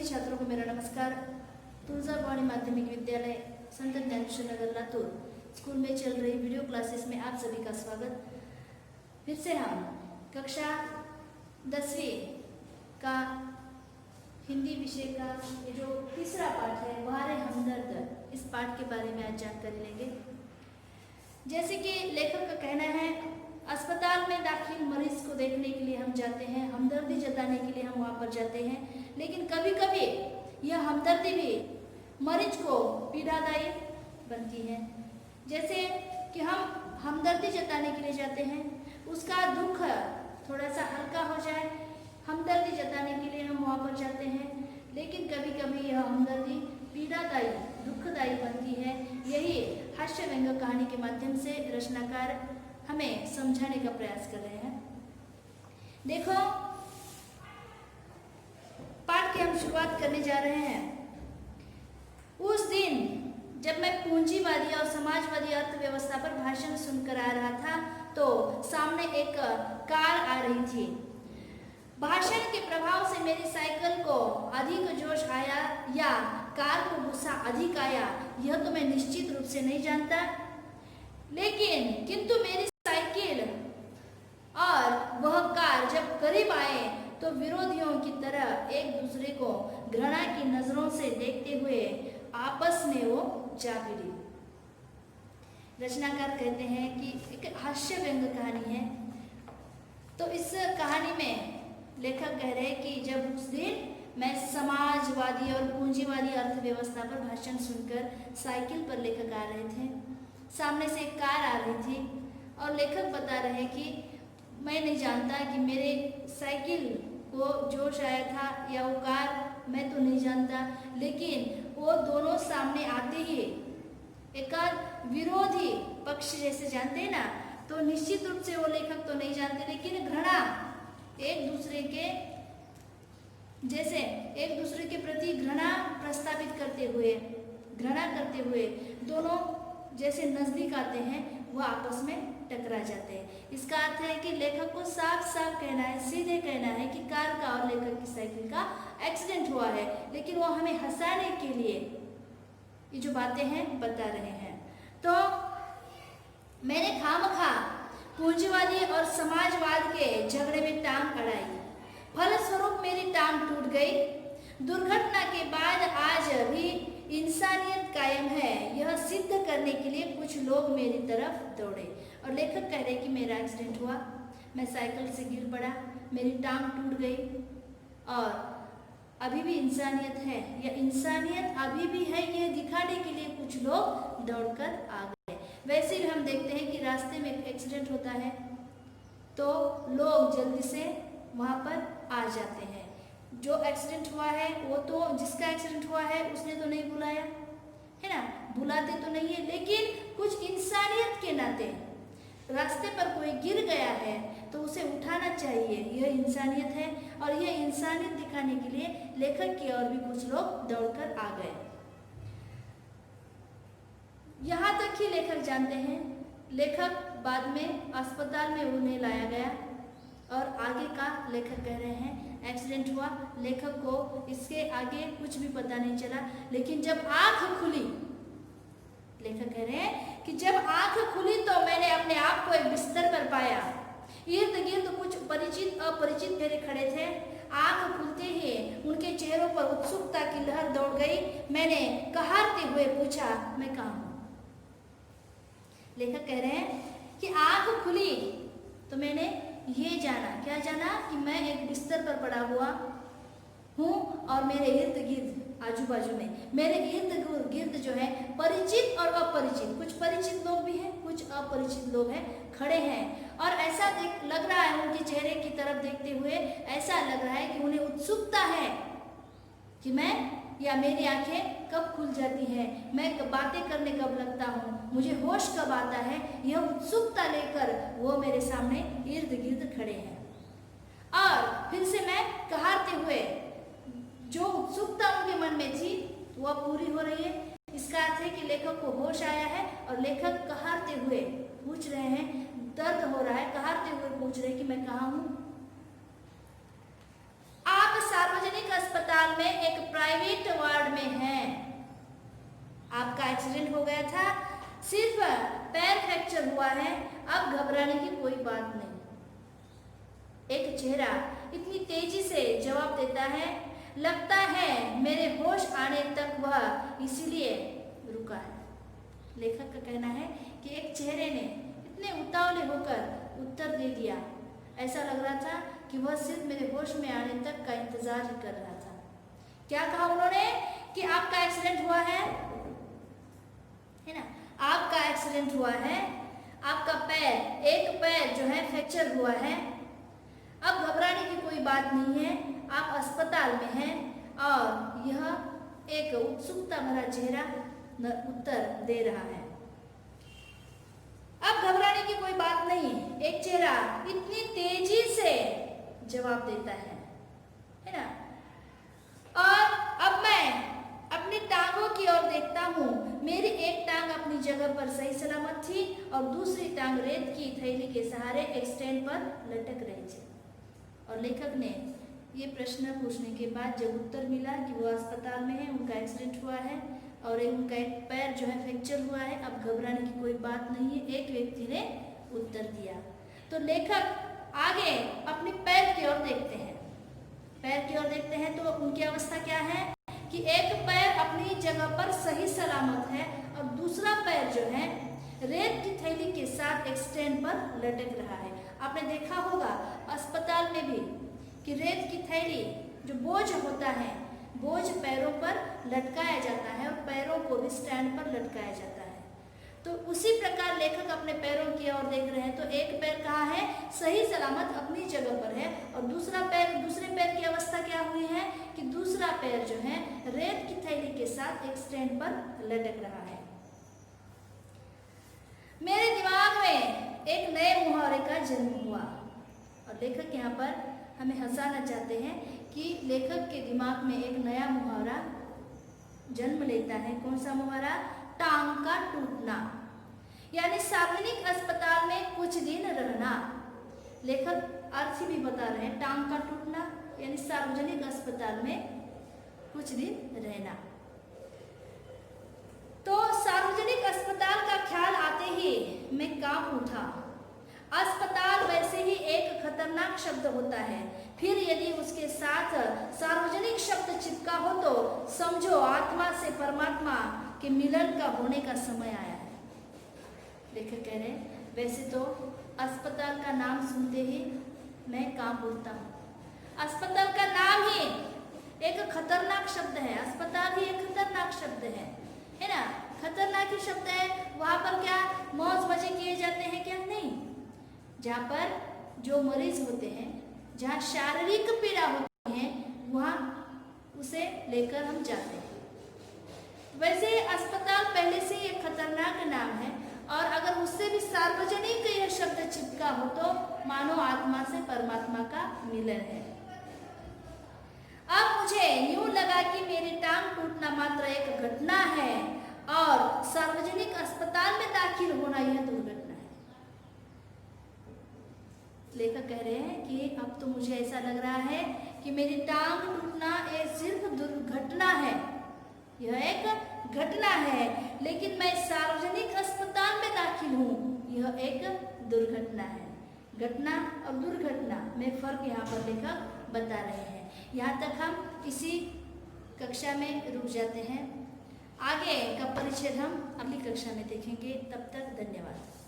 छात्रों को मेरा नमस्कार। तुलजाभवानी माध्यमिक विद्यालय संत ज्ञानेश्वर नगर लातूर स्कूल में चल रही वीडियो क्लासेस में आप सभी का स्वागत। फिर से हम कक्षा 10वीं का हिंदी विषय का ये जो तीसरा पाठ है वहारे हमदर्द, इस पाठ के बारे में आज जानकारी लेंगे। जैसे कि लेखक का कहना है, अस्पताल में दाखिल मरीज को देखने के लिए हम जाते हैं, हमदर्दी जताने के लिए हम वहाँ पर जाते हैं, लेकिन कभी कभी यह हमदर्दी भी मरीज को पीड़ादायी बनती है। जैसे कि हम हमदर्दी जताने के लिए जाते हैं, उसका दुख थोड़ा सा हल्का हो जाए, हमदर्दी जताने के लिए हम वहाँ पर जाते हैं, लेकिन कभी कभी यह हमदर्दी पीड़ादायी, दुखदायी बनती है। यही हास्य व्यंग्य कहानी के माध्यम से रचनाकार हमें समझाने का प्रयास कर रहे हैं। देखो, पाठ की हम शुरुआत करने जा रहे हैं। उस दिन जब मैं पूंजीवादी और समाजवादी अर्थव्यवस्था पर भाषण सुनकर आ रहा था तो सामने एक कार आ रही थी। भाषण के प्रभाव से मेरी साइकिल को अधिक जोश आया या कार को गुस्सा अधिक आया, यह तो मैं निश्चित रूप से नहीं जानता, लेकिन किंतु मेरी साइकिल और वह कार जब करीब आए तो विरोधियों की तरह एक दूसरे को घृणा की नजरों से देखते हुए आपस में वो जा भिड़ी। रचनाकार कहते हैं कि एक हास्य व्यंग्य कहानी है। तो इस कहानी में लेखक कह रहे हैं कि जब उस दिन मैं समाजवादी और पूंजीवादी अर्थव्यवस्था पर भाषण सुनकर साइकिल पर लेखक आ रहे थे, सामने से एक कार आ रही थी और लेखक बता रहे हैं कि मैं नहीं जानता कि मेरे साइकिल को जोश आया था या वो कार, मैं तो नहीं जानता, लेकिन वो दोनों सामने आते ही एक विरोधी पक्ष जैसे जानते हैं ना, तो निश्चित रूप से वो लेखक तो नहीं जानते, लेकिन घृणा एक दूसरे के जैसे एक दूसरे के प्रति घृणा प्रस्तावित करते हुए, घृणा करते हुए दोनों जैसे नजदीक आते हैं, वह आपस में टकरा जाते हैं। इसका अर्थ है कि लेखक को साफ साफ कहना है, सीधे कहना है कि कार का और लेखक की साइकिल का एक्सीडेंट हुआ है, लेकिन वो हमें हंसाने के लिए ये जो बातें हैं बता रहे हैं। तो मैंने खामखा पूंजीवादी और समाजवाद के झगड़े में टांग अड़ाई, फलस्वरूप मेरी टांग टूट गई। दुर्घटना के बाद आज भी इंसानियत कायम है, यह सिद्ध करने के लिए कुछ लोग मेरी तरफ दौड़े। और लेखक कह रहे कि मेरा एक्सीडेंट हुआ, मैं साइकिल से गिर पड़ा, मेरी टांग टूट गई और अभी भी इंसानियत है, यह इंसानियत अभी भी है, यह दिखाने के लिए कुछ लोग दौड़कर आ गए। वैसे भी हम देखते हैं कि रास्ते में एक्सीडेंट होता है तो लोग जल्दी से वहाँ पर आ जाते हैं। जो एक्सीडेंट हुआ है वो तो, जिसका एक्सीडेंट हुआ है उसने तो नहीं बुलाया है ना, बुलाते तो नहीं है, लेकिन कुछ इंसानियत के नाते रास्ते पर कोई गिर गया है तो उसे उठाना चाहिए, यह इंसानियत है। और यह इंसानियत दिखाने के लिए लेखक की ओर भी कुछ लोग दौड़कर आ गए। यहाँ तक ही लेखक जानते हैं। लेखक बाद में अस्पताल में उन्हें लाया गया और आगे का लेखक कह रहे हैं एक्सीडेंट हुआ, लेखक को इसके आगे कुछ भी पता नहीं चला, लेकिन जब आंख खुली, लेखक कह रहे हैं कि जब आंख खुली तो मैंने अपने आप को एक बिस्तर पर पाया। इर्द गिर्द कुछ परिचित अपरिचित मेरे खड़े थे। आंख खुलते ही उनके चेहरों पर उत्सुकता की लहर दौड़ गई। मैंने कहारते हुए पूछा, मैं कहाँ हूँ? लेखक कह रहे हैं कि आंख खुली तो मैंने ये जाना, क्या जाना कि मैं एक बिस्तर पर पड़ा हुआ हूँ और मेरे इर्द गिर्द, आजू बाजू में मेरे इर्द गिर्द जो है परिचित और अपरिचित, कुछ परिचित लोग भी हैं, कुछ अपरिचित लोग हैं, खड़े हैं। और ऐसा लग रहा है उनके चेहरे की तरफ देखते हुए, ऐसा लग रहा है कि उन्हें उत्सुकता है कि मैं या मेरी आंखें कब खुल जाती हैं, मैं बातें करने कब लगता हूँ, मुझे होश कब आता है, यह उत्सुकता लेकर वो मेरे सामने इर्द गिर्द खड़े हैं। और फिर से मैं कहारते हुए, जो उत्सुकता उनके मन में थी वह पूरी हो रही है। इसका अर्थ है कि लेखक को होश आया है और लेखक कहारते हुए पूछ रहे हैं, दर्द हो रहा है, कहारते हुए पूछ रहे हैं कि मैं कहाँ हूँ। आप सार्वजनिक अस्पताल अस्पताल में एक प्राइवेट वार्ड में हैं। आपका एक्सीडेंट हो गया था, सिर्फ पैर फ्रैक्चर हुआ है, अब घबराने की कोई बात नहीं। एक चेहरा इतनी तेजी से जवाब देता है, लगता है मेरे होश आने तक वह इसीलिए रुका है। लेखक का कहना है कि एक चेहरे ने इतने उतावले होकर उत्तर दे दिया, ऐसा लग रहा था कि वह सिर्फ मेरे होश में आने तक का इंतजार ही कर रहा था। क्या कहा उन्होंने कि आपका एक्सीडेंट हुआ है ना, आपका एक्सीडेंट हुआ है, आपका पैर, एक पैर जो है फ्रैक्चर हुआ है, अब घबराने की कोई बात नहीं है, आप अस्पताल में हैं। और यह एक उत्सुकता भरा चेहरा उत्तर दे रहा है, अब घबराने की कोई बात नहीं। एक चेहरा इतनी तेजी से जवाब देता है ना। और अब मैं अपनी टांगों की ओर देखता हूँ, मेरी एक टांग अपनी जगह पर सही सलामत थी और दूसरी टांग रेत की थैली के सहारे एक स्टैंड पर लटक रही थी। और लेखक ने ये प्रश्न पूछने के बाद जब उत्तर मिला कि वो अस्पताल में है, उनका एक्सीडेंट हुआ है और उनका एक पैर जो है फ्रैक्चर हुआ है, अब घबराने की कोई बात नहीं है, एक व्यक्ति ने उत्तर दिया। तो लेखक आगे अपने पैर की ओर देखते हैं, पैर की ओर देखते हैं तो उनकी अवस्था क्या है कि एक पैर अपनी जगह पर सही सलामत है और दूसरा पैर जो है रेत की थैली के साथ एक स्टैंड पर लटक रहा है। आपने देखा होगा अस्पताल में भी कि रेत की थैली जो बोझ होता है, बोझ पैरों पर लटकाया जाता है और पैरों को भी स्टैंड पर लटकाया जाता है। तो उसी प्रकार लेखक अपने पैरों की ओर देख रहे हैं, तो एक पैर कहाँ है, सही सलामत अपनी जगह पर है और दूसरे पैर की अवस्था क्या हुई है कि दूसरा पैर जो है रेत की थैली के साथ एक स्टैंड पर लटक रहा है। मेरे दिमाग में एक नए मुहावरे का जन्म हुआ। और लेखक यहाँ पर हमें हंसाना चाहते हैं कि लेखक के दिमाग में एक नया मुहावरा जन्म लेता है। कौन सा मुहावरा? टांग का टूटना, यानी सार्वजनिक अस्पताल में कुछ दिन रहना। लेखक अर्थ भी बता रहे हैं, टांग का टूटना यानी सार्वजनिक अस्पताल में कुछ दिन रहना। तो सार्वजनिक अस्पताल का ख्याल आते ही मैं कांप उठा। अस्पताल वैसे ही एक खतरनाक शब्द होता है, फिर यदि उसके साथ सार्वजनिक शब्द चिपका हो तो समझो आत्मा से परमात्मा के मिलन का होने का समय आया है। लेखक कह रहे हैं वैसे तो अस्पताल का नाम सुनते ही मैं कांप उठता हूँ। अस्पताल का नाम ही एक खतरनाक शब्द है, अस्पताल ही एक खतरनाक शब्द है ना। खतरनाक ही शब्द है। वहाँ पर क्या मौज मजे किए जाते हैं? क्या नहीं। जहाँ पर जो मरीज होते हैं, जहाँ शारीरिक पीड़ा होती है, वहाँ उसे लेकर हम जाते हैं। वैसे अस्पताल पहले से एक खतरनाक नाम है और अगर उससे भी सार्वजनिक यह शब्द चिपका हो तो मानो आत्मा से परमात्मा का मिलन है। अब मुझे यूं लगा कि मेरी टांग टूटना मात्र एक घटना है और सार्वजनिक अस्पताल में दाखिल होना यह दुर्घटना है। लेखक कह रहे हैं कि अब तो मुझे ऐसा लग रहा है कि मेरी टांग टूटना ये सिर्फ दुर्घटना है, यह एक घटना है, लेकिन मैं सार्वजनिक अस्पताल में दाखिल हूँ, यह एक दुर्घटना है। घटना और दुर्घटना में फर्क यहाँ पर लेखक बता रहे हैं। यहाँ तक हम इसी कक्षा में रुक जाते हैं। आगे का परिचय हम अगली कक्षा में देखेंगे। तब तक धन्यवाद।